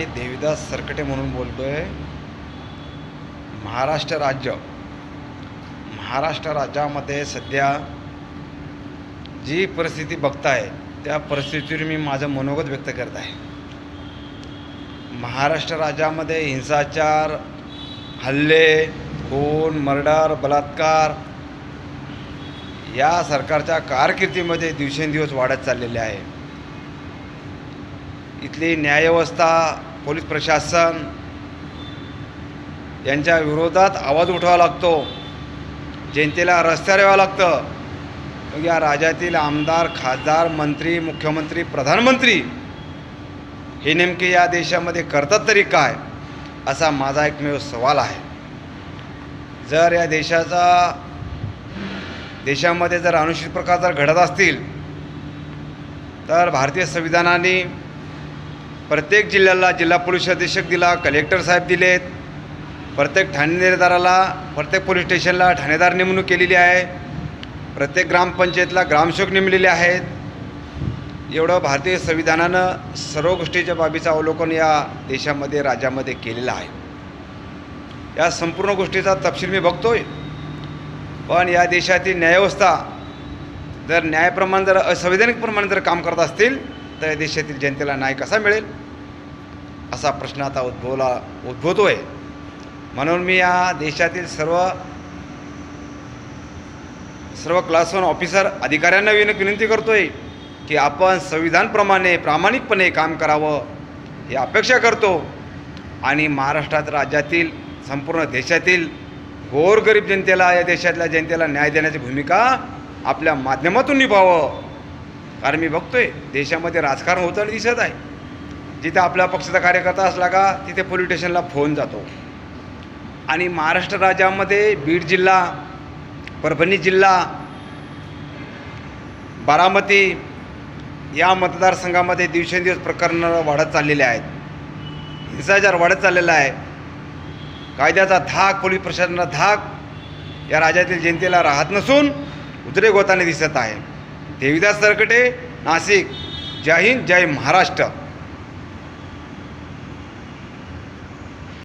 देविदास सरकटे म्हणून बोलतो आहे. महाराष्ट्र राज्यामध्ये सध्या जी परिस्थिती बघताय त्या परिस्थितीवर मी माझं मनोगत व्यक्त करत आहे. महाराष्ट्र राज्यामध्ये हिंसाचार, हल्ले, खून, मर्डर, बलात्कार या सरकारच्या कारकिर्दीमध्ये दिवसेंदिवस वाढत चाललेले आहे. इथली न्यायव्यवस्था, पोलीस प्रशासन यांच्या विरोधात आवाज उठवावा लागतो. जनतेला रस्त्यावर यावं लागतं. मग या राज्यातील आमदार, खासदार, मंत्री, मुख्यमंत्री, प्रधानमंत्री हे नेमके या देशामध्ये करतात तरी काय, असा माझा एकमेव सवाल आहे. जर या देशामध्ये जर अनुचित प्रकार जर घडत असतील तर भारतीय संविधानाने प्रत्येक जिल्ह्याला जिल्हा पोलीस अधीक्षक दिला, कलेक्टर साहेब दिलेत, प्रत्येक ठाणेदाराला, प्रत्येक पोलीस स्टेशनला ठाणेदार नेमणूक केलेली आहे, प्रत्येक ग्रामपंचायतला ग्रामसेवक नेमलेले आहेत. एवढं भारतीय संविधानानं सर्व गोष्टीच्या बाबीचं अवलोकन या देशामध्ये, राज्यामध्ये केलेलं आहे. या संपूर्ण गोष्टीचा तपशील मी बघतोय. पण या देशातील न्यायव्यवस्था जर न्यायाप्रमाणे, जर असंवैधानिक प्रमाणे जर काम करत असतील तर या देशातील जनतेला न्याय कसा मिळेल, असा प्रश्न आता उद्भवतो आहे. म्हणून मी या देशातील सर्व क्लास 1 ऑफिसर अधिकाऱ्यांना विनंती करतोय की आपण संविधानप्रमाणे प्रामाणिकपणे काम करावं ही अपेक्षा करतो. आणि महाराष्ट्रात, राज्यातील, संपूर्ण देशातील गोरगरीब जनतेला, या देशातल्या जनतेला न्याय देण्याची भूमिका आपल्या माध्यमातून निभावं. कारण मी बघतोय देशामध्ये राजकारण होताना दिसत आहे. जिथे आपल्या पक्षाचा कार्यकर्ता असला का तिथे पोलीस स्टेशनला फोन जातो. आणि महाराष्ट्र राज्यामध्ये बीड जिल्हा, परभणी जिल्हा, बारामती या मतदारसंघामध्ये दिवसेंदिवस प्रकरणं वाढत चाललेले आहेत. हिंसाचार वाढत चाललेला आहे. कायद्याचा धाक, पोलीस प्रशासनाचा धाक या राज्यातील जनतेला राहत नसून उद्रेक होताना दिसत आहे. देविदास सरकटे, नाशिक. जय हिंद, जय महाराष्ट्र.